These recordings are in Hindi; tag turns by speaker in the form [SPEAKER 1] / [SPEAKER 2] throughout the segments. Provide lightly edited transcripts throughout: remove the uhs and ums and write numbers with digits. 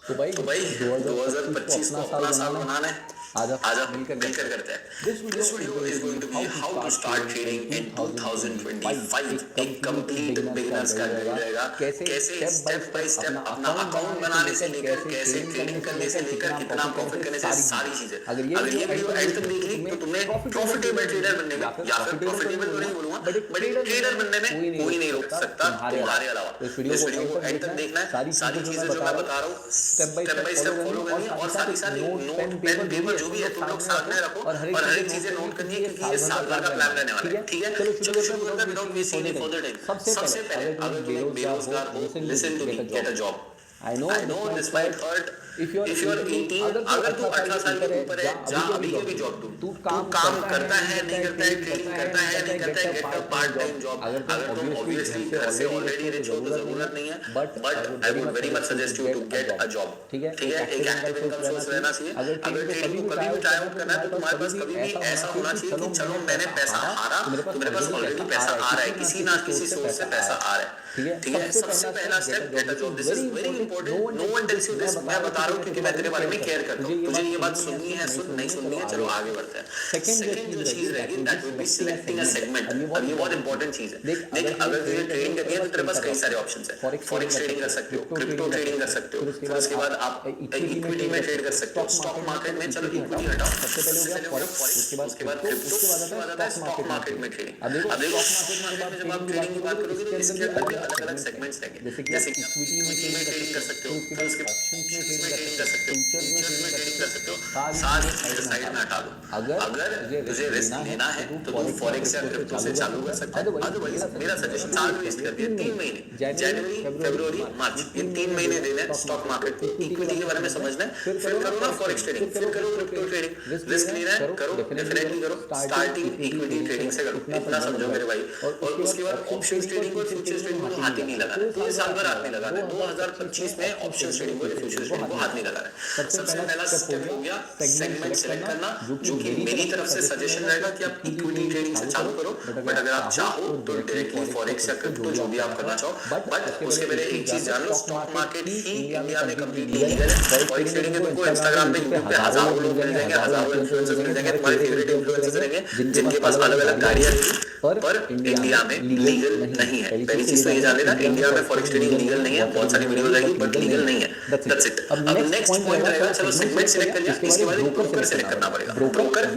[SPEAKER 1] तो भाई 2025 को अपना साल बनाना है। आजा मिलकर करते हैं। This video is going to be how to start trading in 2025। एक कंप्लीट बिगिनर्स का गाइड रहेगा, कैसे स्टेप बाय स्टेप अपना अकाउंट बनाने से लेकर कैसे ट्रेडिंग करने से लेकर कितना प्रॉफिट करने से सारी चीजें। अगर ये वीडियो एंड तक देख ली तो तुमने प्रॉफिटेबल ट्रेडर बनने में, या फिर प्रॉफिटेबल तो नहीं बोलूंगा, बट ट्रेडर बनने में कोई नहीं रोक सकता तुम्हारे अलावा। इस वीडियो को एंड तक देखना है। सारी चीजें जो मैं बता रहा हूँ स्टेप बाय स्टेप फॉलो करनी है, और साथ ही साथ नोट पेन पेपर जो भी है तुम लोग साथ में रखो और हर एक चीजें नोट करनी है, क्योंकि ये साल भर का प्लान रहने वाला है। ठीक है, चलो शुरू करते हैं without wasting any further time. सबसे पहले अगर तुम बेरोजगार हो, listen to me, get a job. I know this might hurt. If you are 18, अगर तू 18 साल के ऊपर है, जा अभी के भी जॉब तू काम करता है नहीं करता है, ट्रेडिंग करता है नहीं करता है, get a part time job. अगर तुम ऑब्वियसली घर से ऑलरेडी रिच हो तो जरूरत नहीं है, but I would very much suggest you to get a job. ठीक है, एक एक्टिव इनकम सोर्स रहना चाहिए। अगर ट्रेडिंग को कभी भी ट्राई आउट करना है तो तुम्हारे पास कभी भी ऐसा होना चाहिए कि चलो मैंने पैसा हारा तो मेरे पास ऑलरेडी पैसा आ रहा है, किसी ना किसी सोर्स से पैसा आ रहा है। ठीक है, सबसे पहला step get a job. This is very important. No one tells you this, मैं बता रहा हूं क्योंकि मैं तेरे बारे में केयर करता हूं। तुझे ये बात सुननी है, सुन, नहीं सुननी है, चलो आगे बढ़ते हैं। सेकंड जो चीज रहेगी that will be selecting a segment. अब ये बहुत इंपॉर्टेंट चीज है। देख, अगर तुझे ट्रेडिंग करनी है तो तेरे पास कई सारे ऑप्शंस है। फॉरेक्स ट्रेडिंग कर सकते हो, क्रिप्टो ट्रेडिंग कर सकते हो, फिर उसके बाद आप इक्विटी में ट्रेड कर सकते हो, स्टॉक मार्केट में। चलो इक्विटी हटाओ, सबसे पहले हो गया फॉरेक्स, उसके बाद क्रिप्टो, उसके बाद आता है स्टॉक मार्केट में ट्रेडिंग। अब देखो स्टॉक मार्केट में जब आप ट्रेडिंग की बात करोगे तो इसके अंदर भी अलग-अलग सेगमेंट्स रहेंगे। जैसे कि इक्विटी में ट्रेडिंग कर सकते हो, फिर उसके ऑप्शंस में ट्रेडिंग कर सकते हो, फ्यूचर्स में ट्रेडिंग कर सकते हो। सारी चीजें साइड में हटा दो। अगर तुझे रिस्क लेना है तो तू फॉरेक्स या क्रिप्टो से चालू कर सकता है। अदरवाइज मेरा सजेशन साल वेस्ट कर दिया 3 महीने, जनवरी, फरवरी, मार्च, ये 3 महीने देने हैं स्टॉक मार्केट को, इक्विटी के बारे में समझना है, फिर करो ना फॉरेक्स ट्रेडिंग, फिर करो क्रिप्टो ट्रेडिंग। रिस्क लेना है करो, डेफिनेटली करो। स्टार्टिंग इक्विटी ट्रेडिंग से करो, इतना समझो मेरे भाई। और उसके बाद ऑप्शंस ट्रेडिंग और फ्यूचर्स ट्रेडिंग को हाथ ही नहीं लगाना। तो ये साल भर हाथ नहीं लगाना। 2025 में ऑप्शंस ट्रेडिंग और फ्यूचर्स ट्रेडिंग को हाथ नहीं लगाना है। सबसे पहला स्टेप हो गया सेगमेंट सेलेक्ट करना, जो कि मेरी तरफ से सजेशन रहेगा कि आप इक्विटी ट्रेडिंग से चालू करो, बट अगर आप चाहो तो डायरेक्टली फॉरेक्स या क्रिप्टो जो भी आप करना चाहो। बट उसके पहले एक चीज जान लो, स्टॉक मार्केट ही इंडिया में कंप्लीटली लीगल है। फॉरेक्स ट्रेडिंग है तुमको इंस्टाग्राम पे, यूट्यूब पे हजारों लोग मिल जाएंगे, हजारों इन्फ्लुएंसर्स मिल जाएंगे, तुम्हारे फेवरेट इन्फ्लुएंसर्स रहेंगे जिनके पास अलग अलग गाड़ियां रहेंगी, पर इंडिया में लीगल नहीं है। पहली चीज तो ये जान लेना, इंडिया में फॉरेक्स ट्रेडिंग लीगल नहीं है। बहुत सारी वीडियोस आएगी बट लीगल नहीं है। That's it. अब नेक्स्ट पॉइंट रहेगा, चलो सेगमेंट सिलेक्ट कर लिया, इसके बाद एक ब्रोकर सिलेक्ट करना पड़ेगा। Broker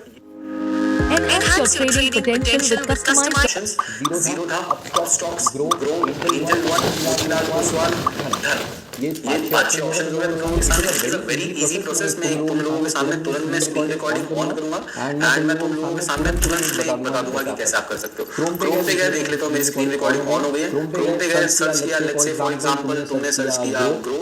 [SPEAKER 2] Enhance your trading potential with customized
[SPEAKER 1] Zerodha, Upstocks, Grow, Angel One, Motilal Oswal, Dhar। ये 5 ऑप्शन हो गए तुम लोगों के सामने। It's a very easy process. मैं तुम लोगों के सामने तुरंत मैं स्क्रीन रिकॉर्डिंग ऑन करूंगा एंड मैं तुम लोगों के सामने तुरंत बता दूंगा कि कैसे आप कर सकते हो। क्रोम पे गए, देख लेते हो मेरी स्क्रीन रिकॉर्डिंग ऑन हो गई है। क्रोम पे गए, सर्च किया, लेट्स से फॉर एग्जांपल तुमने सर्च किया ग्रो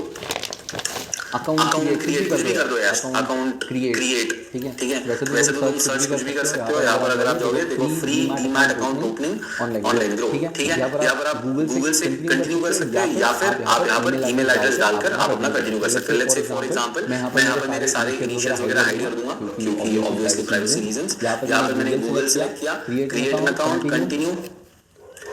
[SPEAKER 1] अकाउंट क्रिएट, कुछ भी कर दो यार, अकाउंट क्रिएट। ठीक है, वैसे तो तुम सर्च कुछ भी कर सकते हो। यहाँ पर अगर आप जाओगे देखो free demat account opening online grow. ठीक है, यहाँ पर आप गूगल से कंटिन्यू कर सकते हो, या फिर आप यहाँ पर ईमेल एड्रेस डालकर आप अपना कंटिन्यू कर सकते हो। लेट्स से फॉर एग्जांपल मैं यहाँ पर मेरे सारे इनिशियल्स वगैरह हाइड कर दूंगा क्योंकि ऑब्वियसली प्राइवेसी रीजंस। यहाँ पर मैंने गूगल सेलेक्ट किया, क्रिएट एन अकाउंट, कंटिन्यू।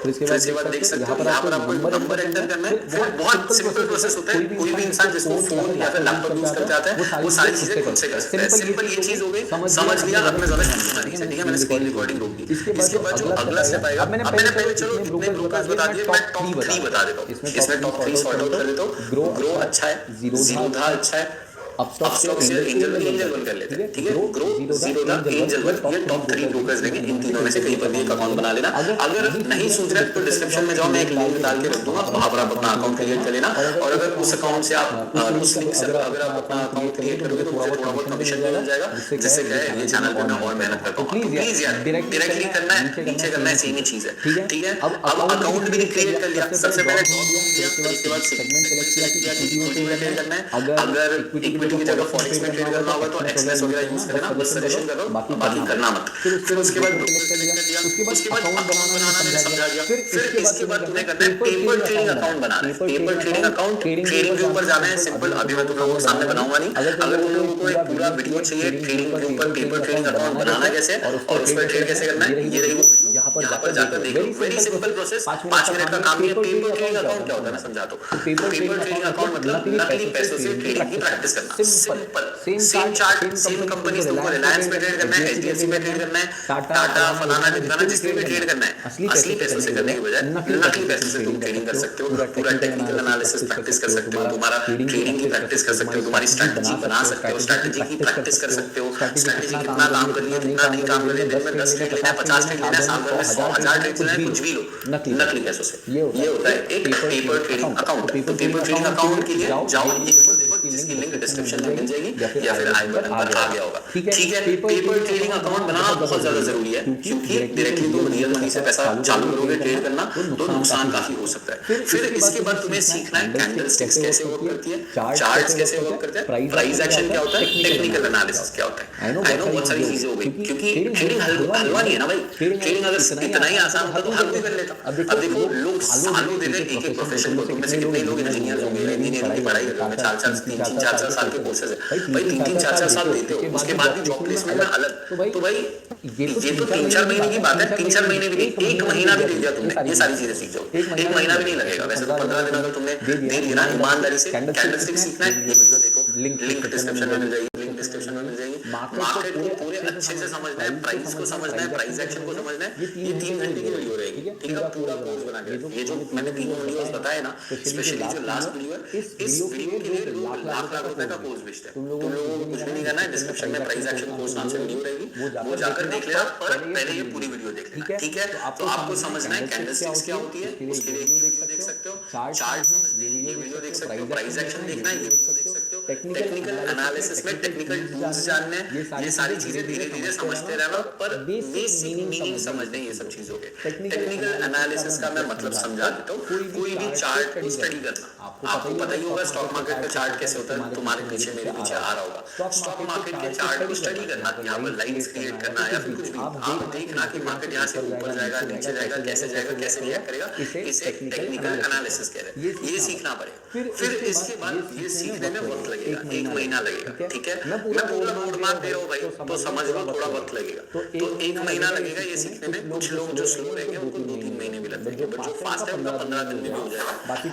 [SPEAKER 1] फिर इसके बाद देख सकते हो यहाँ पर आपको नंबर एंटर करना है। फिर बहुत सिंपल प्रोसेस होता है। कोई भी इंसान जिसको फोन या फिर लैपटॉप यूज कर जाता है वो सारी चीजें खुद से कर सकता है। सिंपल ये चीज हो गई, समझ लिया। अब मैं ज्यादा कंफ्यूजन नहीं है। ठीक है, मैंने स्क्रीन रिकॉर्डिंग रोक दी। इसके बाद जो अगला स्टेप आएगा, अब मैंने पहले चलो इतने ब्रोकर्स बता दिए, मैं टॉप 3 बता देता हूँ। इसमें टॉप 3 सॉर्ट आउट कर देता हूँ। ग्रो अच्छा है, जीरोधा अच्छा है, अपस्टॉक से एंजल वन कर लेते हैं। ठीक है, ग्रो, जीरोधा, एंजल वन, ये टॉप 3 ब्रोकर्स देंगे। इन तीनों में से कहीं पर भी एक अकाउंट बना लेना। अगर नहीं सोच रहे तो डिस्क्रिप्शन में जाओ, मैं एक लिंक डाल के रख दूंगा, वहां पर आप अपना अकाउंट क्रिएट कर लेना। और अगर उस अकाउंट से आप उस लिंक से अगर आप अपना अकाउंट क्रिएट करोगे तो मुझे थोड़ा बहुत कमीशन मिल जाएगा, जिससे क्या है ये चैनल पे मैं और मेहनत कर पाऊंगा। प्लीज यार डायरेक्टली करना है, नीचे करना है, सेम ही चीज है। ठीक है, अब अकाउंट भी क्रिएट कर लिया। सबसे पहले इसके बाद सेगमेंट सेलेक्ट किया कि इक्विटी में ट्रेड करना है। अगर इक्विटी की जगह फॉरेक्स में ट्रेड करना होगा तो एक्सएलएस वगैरह यूज करना, बस सजेशन कर रहा हूं, बाकी करना मत। फिर उसके बाद सेलेक्ट कर लिया, उसके बाद अकाउंट बनाना मैंने समझा दिया। फिर इसके बाद तुम्हें करना है पेपर ट्रेडिंग अकाउंट बनाना है। पेपर ट्रेडिंग अकाउंट ट्रेडिंग के ऊपर जाना है, सिंपल। अभी मैं तुम लोगों के सामने बनाऊंगा नहीं। अगर तुम लोगों को एक पूरा वीडियो चाहिए ट्रेडिंग के ऊपर, पेपर ट्रेडिंग अकाउंट बनाना कैसे और उस पर ट्रेड कैसे करना है, ये रही वो वीडियो। यहाँ यहाँ पर जाकर देख लो, वेरी सिंपल प्रोसेस, 5 मिनट का काम है। पेपर ट्रेडिंग अकाउंट क्या होता है मैं समझाता हूँ। पेपर ट्रेडिंग अकाउंट मतलब नकली पैसों से ट्रेडिंग की प्रैक्टिस करना, simple, same chart, same company, तुमको रिलायंस में ट्रेड करना है, एचडीएफसी में ट्रेड करना है, टाटा फलाना ढिमकाना जिसमें भी ट्रेड करना है, असली पैसों से करने के बजाय नकली पैसों से तुम ट्रेडिंग कर सकते हो, पूरा टेक्निकल एनालिसिस प्रैक्टिस कर सकते हो, तुम्हारा ट्रेडिंग की प्रैक्टिस कर सकते हो, तुम्हारी स्ट्रैटेजी बना सकते हो, स्ट्रैटेजी की प्रैक्टिस कर सकते हो, स्ट्रैटेजी कितना काम कर रही है, कितना नहीं काम कर रही है, दिन में 10 ट्रेड लेना है, 50 ट्रेड लेना है, साल भर में 100,000 ट्रेड लेना है, कुछ भी लो, नकली पैसों से। ये होता है एक पेपर ट्रेडिंग अकाउंट। तो पेपर ट्रेडिंग अकाउंट के लिए जाओ, ये देखो जिसकी लिंक डिस्क्रिप्शन में मिल जाएगी या फिर आई बटन पर आ गया होगा, ठीक है। पेपर ट्रेडिंग अकाउंट बनाना बहुत ज्यादा जरूरी है, क्योंकि डायरेक्टली तुम रियल मनी से पैसा चालू करोगे ट्रेड करना तो नुकसान काफी हो सकता है। फिर इसके बाद तुम्हें सीखना है कैंडलस्टिक्स कैसे वर्क करती है, चार्ट्स कैसे वर्क करते हैं, प्राइस एक्शन क्या होता है, टेक्निकल एनालिसिस क्या होता है। आई नो बहुत सारी चीजें हो गई, क्योंकि ट्रेडिंग हलवा नहीं है ना भाई। ट्रेडिंग अगर इतना ही आसान होता तो हर कोई कर लेता। अब देखो लोग सालों देते हैं एक प्रोफेशन को, तुम में से कितने लोग इंजीनियर होंगे, इंजीनियरिंग की पढ़ाई कर रहे हैं, 4 साल के कोर्सेज है भाई, 3-4 साल देते हो, उसके बाद भी जॉब प्लेसमेंट में अलग। तो भाई ये तो 3-4 महीने की बात है, 3-4 महीने भी नहीं, 1 महीना भी दे दिया तुमने, ये सारी चीजें सीख जाओ, 1 महीना भी नहीं लगेगा। वैसे तो 15 दिन अगर तुमने दे दिया ना ईमानदारी से कैंडलस्टिक सीखना है, ये वीडियो देखो, लिंक डिस्क्रिप्शन में मिल जाएगी, लिंक डिस्क्रिप्शन में मिल जाएगी। मार्केट को पूरे अच्छे से समझना है, प्राइस को समझना है, प्राइस एक्शन को समझना है, ये 3 घंटे की वीडियो रहेगी, ठीक है। पूरा कोर्स बना के ये जो मैंने 3 वीडियोस बताए ना, स्पेशली जो लास्ट वीडियो है, इस वीडियो के लिए लोग लाख रुपए का कोर्स बेचते हैं। तुम लोगों को कुछ भी नहीं करना है, डिस्क्रिप्शन में प्राइस एक्शन कोर्स नाम से वीडियो रहेगी, वो जाकर देख लेना, पर पहले ये पूरी वीडियो देख लेना, ठीक है। तो आपको समझना है कैंडलस्टिक्स क्या होती है, उसके लिए वीडियो देख सकते हो, चार्ट ये वीडियो देख सकते हो, प्राइस एक्शन देखना है ये वीडियो देख सकते हो, टेक्निकल एनालिसिस में टेक्निकल टूल्स जानने हैं, ये सारी चीजें धीरे धीरे समझते रहना, पर बेसिक मीनिंग समझने ये सब चीजों के। टेक्निकल एनालिसिस का मैं मतलब समझा देता हूँ। कोई भी चार्ट को स्टडी करना, आपको पता ही होगा स्टॉक मार्केट का चार्ट कैसे होता है, तुम्हारे पीछे मेरे पीछे आ रहा होगा। स्टॉक मार्केट के चार्ट को स्टडी करना, यहाँ पर लाइंस क्रिएट करना या फिर कुछ भी, आप देखना कि मार्केट यहाँ से ऊपर जाएगा, नीचे जाएगा, कैसे रिएक्ट करेगा, इसे टेक्निकल एनालिसिस कह रहे हैं, ये सीखना पड़ेगा। फिर इसके बाद ये सीखने में वक्त लगेगा, 1 महीना लगेगा, ठीक है। मैं पूरा रोड मैप दे रहा हूँ भाई, तो समझ लो थोड़ा वक्त लगेगा, तो 1 महीना लगेगा ये सीखने में। कुछ लोग जो स्लो रहेंगे उनको 2-3 महीने भी लग जाएंगे, बट जो फास्ट है उनका 15 दिन में भी हो जाएगा। बाकी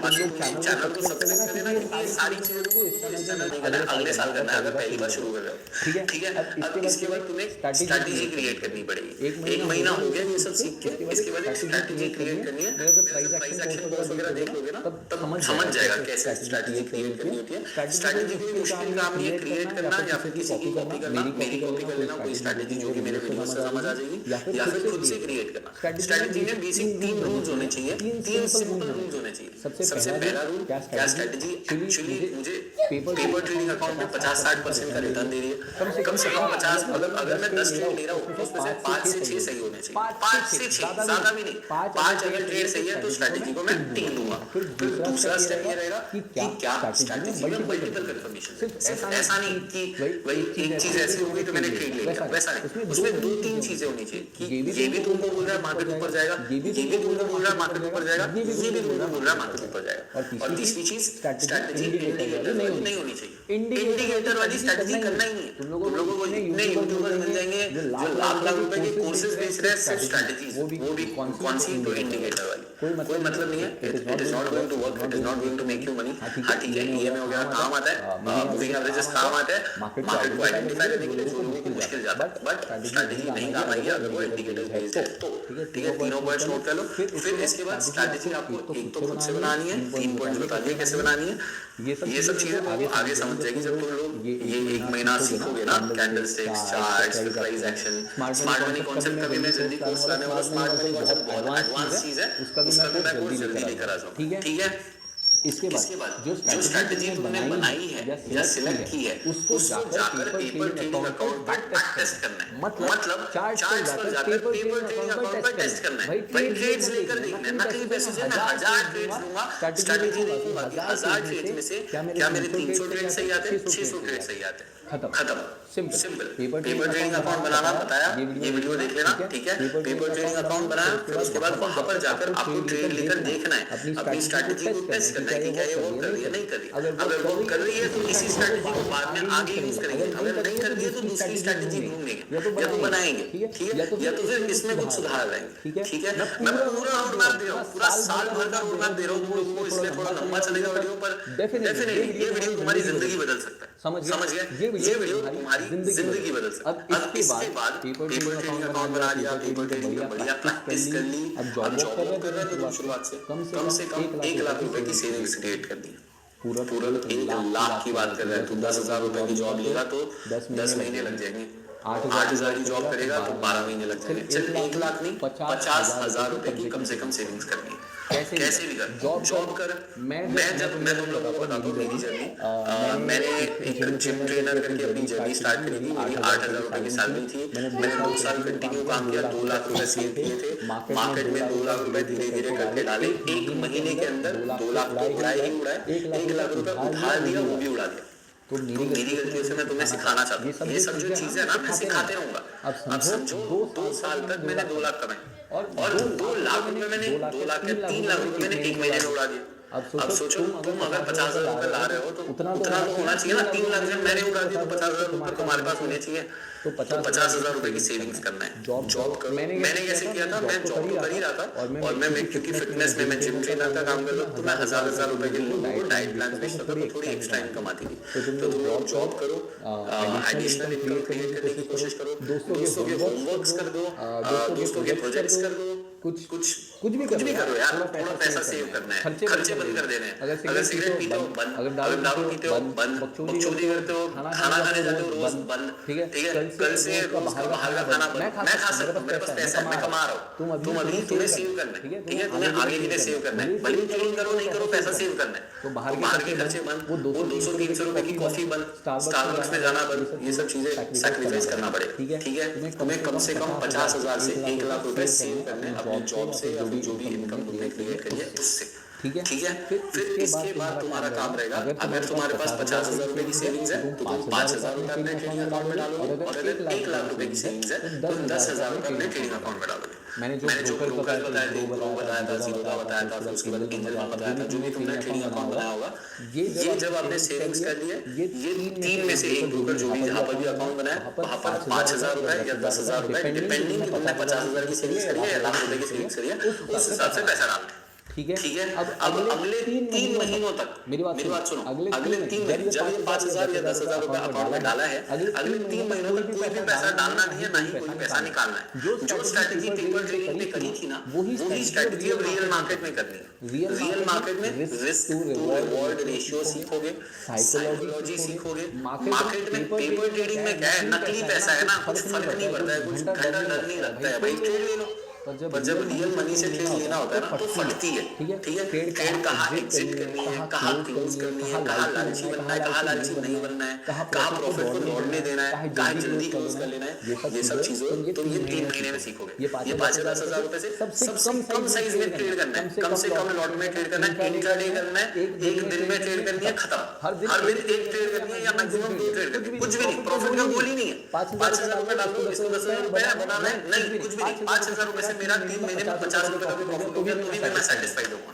[SPEAKER 1] चैनल को सब्सक्राइब कर लेना, क्योंकि ये सारी चीजों को इस चैनल नहीं करना है, अगले साल करना है अगर पहली बार शुरू कर रहे हो, ठीक है। अब इसके बाद तुम्हें स्ट्रैटेजी क्रिएट करनी पड़ेगी। 1 महीना हो गया ये सब सीख के, इसके बाद एक स्ट्रैटेजी क्रिएट करनी है। प्राइस एक्शन कोर्स वगैरह देख लोगे ना, तब समझ जाएगा कैसे स्ट्रैटेजी क्रिएट करनी होती है। स्ट्रैटेजी कोई मुश्किल काम नहीं है क्रिएट करना, या फिर किसी की कॉपी करना, मेरी कॉपी कर लेना कोई स्ट्रैटेजी जो कि मेरे वीडियो से समझ आ जाएगी, या फिर खुद से क्रिएट करना। स्ट्रैटेजी में बेसिक 3 रूल्स होने चाहिए, 3 सिंपल रूल्स होने चाहिए। सबसे पहला रूल, क्या स्ट्रैटेजी एक्चुअली मुझे पेपर ट्रेडिंग अकाउंट में 50-60% का रिटर्न दे रही है, कम से कम 50। अगर मैं 10 ट्रेड ले रहा हूँ तो उसमें से 5 से 6 सही होने चाहिए, 5 से 6, ज्यादा भी नहीं। 5 अगर ट्रेड सही है तो स्ट्रैटेजी को मैं टिक दूंगा। फिर दूसरा स्टेप ये रहेगा कि क्या स्ट्रैटेजी में मल्टीपल कंफर्मेशन, सिर्फ ऐसा नहीं कि भाई एक चीज ऐसी होगी तो मैंने ट्रेड ले लिया, वैसा नहीं। उसमें 2-3 चीजें होनी चाहिए कि ये भी तुमको बोल रहा है मार्केट ऊपर जाएगा, ये भी तुमको बोल रहा है मार्केट ऊपर जाएगा, ये भी तुमको बोल रहा है मार्केट ऊपर जाएगा। और तीसरी चीज स्ट्रैटेजी इंडिकेटर वाली नहीं होनी चाहिए। इंडिकेटर वाली स्ट्रैटेजी करना ही नहीं है। तुम लोगों को इतने यूट्यूबर्स मिल जाएंगे जो लाख रुपए के कोर्सेज बेच रहे हैं सिर्फ स्ट्रैटेजीज, वो भी कौन सी तो इंडिकेटर वाली, कोई मतलब नहीं है। It is not going to work, it is not going to make you money. हाँ ठीक है, ईएमए वगैरह काम आता है, मूविंग एवरेजेस काम आता है, मार्केट को आइडेंटिफाई करने के लिए जो लोगों को मुश्किल जाता है, बट स्ट्रैटेजी नहीं काम आएगी अगर वो इंडिकेटर्स बेस्ड है तो, ठीक है। तीनों पॉइंट्स नोट कर लो। फिर इसके बाद स्ट्रैटेजी आपको एक तो खुद से बनानी है, 3 पॉइंट्स बता दिए कैसे बनानी है। ये सब चीजें तो आगे समझ जाएगी जब तुम लोग ये 1 महीना सीखोगे ना, candlesticks, charts, price action. Smart money concept का भी मैं जल्दी कोर्स लाने वाला। स्मार्ट मनी कॉन्सेप्ट बहुत एडवांस चीज है, उसका भी मैं कोर्स जल्दी लेकर आ जाऊंगा, ठीक है। इसके बाद जो स्ट्रैटेजी तुमने बनाई है या सिलेक्ट की है उसको जाकर पेपर ट्रेडिंग अकाउंट पर टेस्ट करना है। मतलब चार्ट्स पर जाकर पेपर ट्रेडिंग अकाउंट पर टेस्ट करना है। भाई ट्रेड्स लेकर देखना है, नकली पैसे से मैं 1000 ट्रेड्स लूंगा, स्ट्रैटेजी देखूंगा कि 1000 ट्रेड्स में से क्या मेरे 300 ट्रेड सही आते हैं, 600 ट्रेड सही आते हैं, खत्म, सिंपल। पेपर ट्रेडिंग अकाउंट बनाना बताया, ये वीडियो देख लेना, ठीक है। पेपर ट्रेडिंग अकाउंट बनाया, फिर उसके बाद वहां पर जाकर आपको ट्रेड लेकर देखना है, अपनी स्ट्रैटेजी को टेस्ट करना कि क्या ये वर्क कर रही है नहीं कर रही है। अगर वर्क कर रही है तो इसी स्ट्रैटेजी को बाद में आगे यूज करेंगे, अगर नहीं कर रही है तो दूसरी स्ट्रैटेजी ढूंढेंगे या तो बनाएंगे, ठीक है, या तो फिर इसमें कुछ सुधार लाएंगे, ठीक है। मैं पूरा रोड मैप दे रहा हूँ, पूरा साल भर का रोड मैप दे रहा हूँ तुम लोगों को, इसलिए थोड़ा लंबा चलेगा वीडियो, पर डेफिनेटली ये वीडियो तुम्हारी जिंदगी बदल सकता है, समझ गए, ये वीडियो तुम्हारी जिंदगी बदल सकता है। अब इसके बाद पेपर ट्रेडिंग अकाउंट बना लिया, पेपर ट्रेडिंग में बढ़िया प्रैक्टिस कर ली, अब जॉब कर रहे थे तुम शुरुआत से कम से कम 1 लाख रुपए की सेविंग्स क्रिएट कर दी। पूरा 1 लाख की बात कर रहे हैं, तो 10,000 रुपए की जॉब लेगा तो 10 महीने लग जाएंगे, 8,000 की जॉब करेगा तो 12 महीने लग जाएंगे। चल 1 लाख नहीं 50,000 रुपए की कम से कम सेविंग्स करनी है, कैसे भी कर, जॉब कर। मैं तुम लोगों को बताता हूँ मेरी जर्नी। मैंने एक जिम ट्रेनर करके अपनी जर्नी स्टार्ट करी थी, मेरी 8,000 रुपए की सैलरी थी, मैंने 2 साल कंटिन्यू काम किया, 2 लाख रुपए सेव किए थे, मार्केट में 2 लाख रुपए धीरे धीरे करके डाले, 1 महीने के अंदर 2 लाख तो उड़ाए ही उड़ाए, 1 लाख रुपए उधार दिया वो भी उड़ा दिया। तो मेरी गलतियों से मैं तुम्हें सिखाना चाहता हूँ, ये सब जो चीजें ना मैं सिखाते रहूंगा। अब समझो 2 साल तक मैंने 2 लाख कमाए और 2 लाख रुपए मैंने 2 लाख के 3 लाख रुपए मैंने 1 महीने में उड़ा दिए। अब सोचो तुम अगर 50,000 रुपए ला रहे हो तो उतना तो होना चाहिए ना, 3 लाख जब मैंने उड़ा दिया तो 50,000 रुपए तुम्हारे पास होने चाहिए। तो 50,000 रुपए की सेविंग्स करना है, जॉब करो। मैंने कैसे किया था, मैं जॉब तो कर ही रहा था और मैं क्योंकि फिटनेस में मैं जिम ट्रेनर का काम करता था, तो मैं 1,000 रुपए के लोगों को डाइट प्लान बेचता था, तो थोड़ी एक्स्ट्रा इनकम आती थी। तो तुम लोग जॉब करो, एडिशनल इनकम क्रिएट करने की कोशिश करो, दोस्तों के होमवर्क्स कर दो, दोस्तों के प्रोजेक्ट्स कर दो, कुछ भी करो यार, थोड़ा पैसा सेव करना है, खर्चे बंद कर देने हैं। अगर सिगरेट पीते हो बंद, अगर दारू पीते हो बंद, बकचोदी करते हो, खाना खाने जाते हो रोज बंद, ठीक है। कल से रोज का बाहर का खाना बंद। मैं खा सकता हूँ, मेरे पास पैसा है, मैं कमा रहा हूँ, तुम अभी तुम्हें सेव करना है, ठीक है, तुम्हें आगे के लिए सेव करना है, भले ट्रेडिंग करो नहीं करो, पैसा सेव करना है। तो बाहर के खर्चे बंद, वो 200-300 रुपए की कॉफी बंद, स्टारबक्स में जाना बंद, ये सब चीजें सैक्रिफाइस करना पड़ेगा, ठीक है। तुम्हें कम से कम 50,000 से 1 लाख रुपए सेव करने अपनी जॉब से या जो भी इनकम तुमने क्रिएट करी है उससे, ठीक है। फिर इसके बाद तुम्हारा काम रहेगा, अगर तुम्हारे पास 50,000 रुपए की सेविंग्स है तो तुम 5,000 रुपए अपने ट्रेडिंग अकाउंट में डालोगे, और अगर 1 लाख रुपए की सेविंग्स है तो 10,000 रुपए अपने ट्रेडिंग अकाउंट में डालोगे। मैंने जो ब्रोकर बताया था, ग्रो बताया था, जीरो का बताया था, फिर उसके बाद एंजल का बताया था, जो भी तुमने ट्रेडिंग अकाउंट बनाया होगा, ये जब आपने सेविंग्स कर लिए, ये 3 में से एक ब्रोकर जो भी जहाँ पर भी अकाउंट बनाया वहाँ पर 5,000 रुपए या 10,000 रुपए डिपेंडिंग कि तुमने 50,000 की सेविंग्स करी है या लाख रुपए की सेविंग्स करी है, उस हिसाब से पैसा डालना है, ठीक है। अब अगले 3 महीनों तक मेरी बात सुनो, अगले 3 महीने जब ये 5,000 या 10,000 रुपए अकाउंट में डाला है, अगले 3 महीनों तक कोई भी पैसा डालना नहीं है, ना ही कोई पैसा निकालना है। जो स्ट्रैटेजी पेपर ट्रेडिंग पे करी थी ना, वही स्ट्रैटेजी अब रियल मार्केट में करनी है। रियल मार्केट में रिस्क टू रिवॉर्ड रेशियो सीखोगे, साइकोलॉजी सीखोगे। मार्केट में पेपर ट्रेडिंग में क्या है, नकली पैसा है ना, कुछ फर्क नहीं पड़ता है, कुछ घंटा डर नहीं लगता है, भाई ट्रेड ले लो। पर जब रियल मनी से ट्रेड लेना होता है ना तो फटती है, ठीक है। ट्रेड कहाँ एग्जिट करनी है, कहाँ क्लोज करनी है, कहाँ लालची बनना है, कहाँ लालची नहीं बनना है, कहाँ प्रॉफिट को लौटने देना है, कहाँ जल्दी क्लोज कर लेना है, ये सब चीजों तुम ये 3 महीने में सीखोगे। ये 5,000 रुपए से सबसे कम साइज में ट्रेड करना है, कम से कम लॉट में ट्रेड करना है, इंट्राडे करना है, एक दिन में ट्रेड करनी है, खत्म। हर दिन 1 ट्रेड करनी है या मैक्सिमम 2 ट्रेड करनी है, कुछ भी नहीं, प्रॉफिट का गोल ही नहीं है। 5,000 रुपए डाल दो, इसको 10,000 रुपए बनाना है, नहीं कुछ भी नहीं। 5,000 रुपए से मेरा 3 महीने में 50 रुपए का भी प्रॉफिट हो गया तो भी मैं सेटिस्फाइड होऊंगा।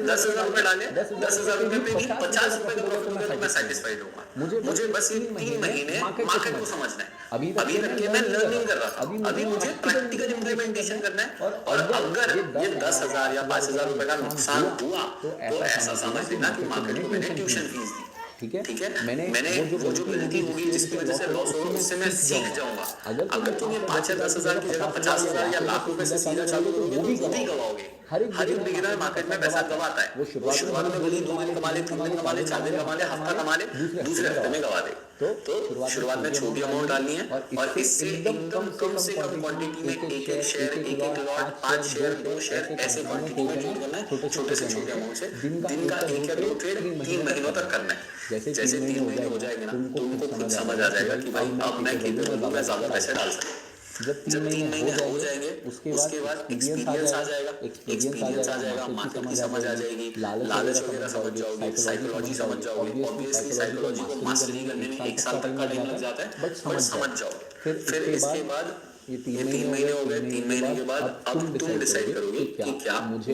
[SPEAKER 1] 10,000 रुपए डाले, 10,000 रुपए पे भी 50 रुपए का प्रॉफिट हो गया तो मैं सेटिस्फाइड होऊंगा। मुझे बस ये 3 महीने मार्केट को समझना है। अभी तक के मैं लर्निंग कर रहा था, अभी मुझे प्रैक्टिकल इंप्लीमेंटेशन करना है। और अगर ये 10,000 या 5,000 रुपए का नुकसान हुआ तो ऐसा समझ लेना कि मार्केट को मैंने ट्यूशन फीस दी, ठीक है। मैंने वो जो गलती होगी जिसकी वजह से लॉस होगा उससे मैं सीख जाऊंगा। अगर तुम ये 5 या 10,000 की जगह 50,000 या लाख रुपए से सीधा चालू करोगे तो वो भी गवाओगे। हर एक बिगिनर मार्केट में पैसा गवाता है, वो शुरुआत में भले 2 दिन कमा ले, 3 दिन कमा ले, 4 दिन कमा ले, हफ्ता कमा ले, दूसरे हफ्ते में गवा दे। तो शुरुआत में छोटी अमाउंट डालनी है और इससे एकदम कम से कम क्वांटिटी में एक शेयर, एक लॉट, 5 शेयर, 2 शेयर ऐसे क्वांटिटी में ट्रेड करना है, छोटे से छोटे अमाउंट से। दिन का 1 या 2 ट्रेड 3 महीनों तक करना है। जैसे 3 महीने हो जाएंगे ना तो उनको खुद समझ आ जाएगा कि भाई अब मैं केपेबल हूँ, मैं ज्यादा पैसे डाल सकता हूँ। जब 3 महीने हो जाएंगे उसके बाद एक्सपीरियंस आ जाएगा, मार्केट की समझ आ जाएगी, लालच वगैरह समझ जाओगे, साइकोलॉजी समझ जाओगे। ऑब्वियसली साइकोलॉजी को मास्टरी करने में 1 साल तक का टाइम लग जाता है, बट समझ जाओगे। फिर इसके बाद
[SPEAKER 3] ये 3
[SPEAKER 1] महीने हो गए, 3 महीने के बाद अब तुम डिसाइड करोगे कि क्या मुझे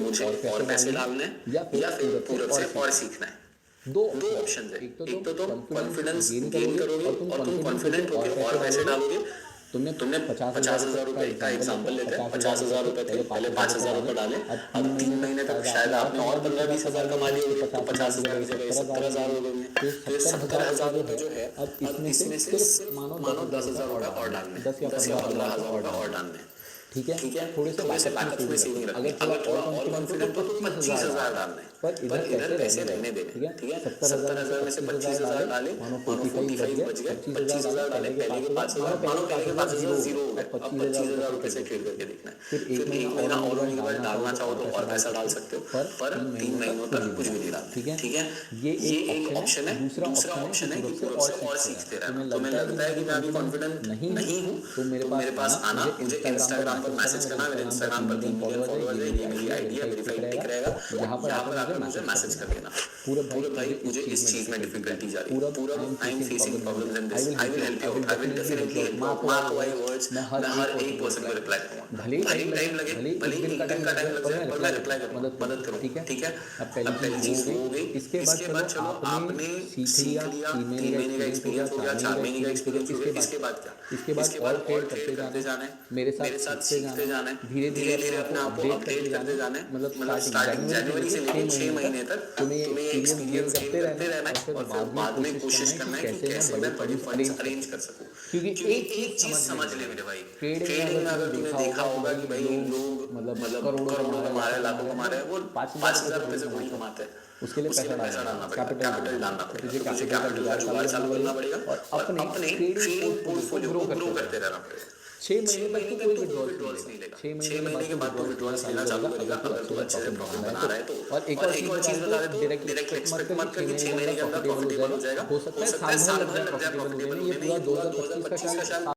[SPEAKER 1] और पैसे डालने हैं या फिर पूरब से और सीखना है। दो ऑप्शन है, एक तो तुम कॉन्फिडेंस गेन करोगे और तुम कॉन्फिडेंट होकर और पैसे डालोगे। तुमने 50,000 रुपए का एग्जाम्पल लेते हैं, 50,000 रुपए थे, पहले 5,000 रुपए डाले, अब 3 महीने तक शायद आपने और 15-20 हजार कमा लिए होंगे, तो 50,000 की जगह 70,000 हो गए। तो ये 70,000 रुपए जो है अब इसमें से सिर्फ मानो 10,000 रुपए और डालने, 10 या 15,000 रुपए और डालने, ठीक है। थोड़े से बैकअप में सेविंग रखनी। अगर थोड़ा और कॉन्फिडेंट हो तो 25,000 डालने, पर इधर पैसे रहने देने, ठीक है। 70,000 में से 25,000 डाले, मानो 45 बच गए, 25,000 डाले, पहले के 5,000, मानो पहले के 5,000 जीरो हो गए, अब 25,000 रुपए से ट्रेड करके देखना है। फिर 1 महीना और होने के बाद डालना चाहो तो और पैसा डाल सकते हो, पर 3 महीनों तक कुछ भी नहीं डालना, ठीक है। ये एक ऑप्शन है। दूसरा ऑप्शन है कि पूरब से और सीखते रहना। तुम्हें लगता है कि मैं अभी कॉन्फिडेंट नहीं हूँ तो मेरे पास आना, मुझे इंस्टाग्राम पर मैसेज करना। मेरे इंस्टाग्राम पर 3 मिलियन फॉलोअर्स है, ये मेरी आईडी है, वेरीफाइड टिक रहेगा, यहाँ पर आकर मुझे मैसेज कर देना। पूरब भाई मुझे इस चीज में डिफिकल्टी जा रही है, पूरब I am facing problems in this, I will help you out, I will definitely help you out, mark my words, मैं हर एक पर्सन को रिप्लाई करूंगा, भले ही टाइम लगे, भले ही एक दिन का टाइम लग जाए, पर मैं रिप्लाई करूंगा, मदद करूंगा, ठीक है। अब पहली चीज वो हो गई। इसके बाद चलो आपने सीख लिया, 3 महीने का एक्सपीरियंस हो गया, 4 महीने का एक्सपीरियंस हो गया, इसके बाद और ट्रेड करते जाना है, मेरे साथ सीखते जाना है, धीरे धीरे अपने आप को अपडेट करते जाना है। मतलब स्टार्टिंग जनवरी से लेकर 6 महीने तक तुम्हें एक्सपीरियंस गेन करते रहना है और फिर बाद में कोशिश करना है कि कैसे मैं बड़ी फंड्स अरेंज कर सकूं। क्योंकि एक चीज समझ ले मेरे भाई, ट्रेडिंग में अगर तुमने देखा होगा कि भाई लोग मतलब करोड़ों कमा रहे हैं, लाखों कमा रहे हैं, वो 5,000 रुपए से कोई कमाते हैं। उसके लिए पैसा डालना पड़ेगा, कैपिटल डालना पड़ेगा, तुझे कैपिटल का जुगाड़ चालू करना पड़ेगा और अपने ट्रेडिंग पोर्टफोलियो को ग्रो करते रहना पड़ेगा। 6 महीने तक कोई विड्रॉल्स नहीं लेगा, 6 महीने के बाद तो विड्रॉल्स लेना चालू करेगा अगर तू अच्छे से प्रॉफिट बना रहा है तो। और एक और चीज बता दे, तो डायरेक्ट एक्सपेक्ट मत कर कि 6 महीने के अंदर प्रॉफिटेबल हो जाएगा। हो सकता है साल भर लग जाए प्रॉफिटेबल होने में, ये पूरा 2025 का शायद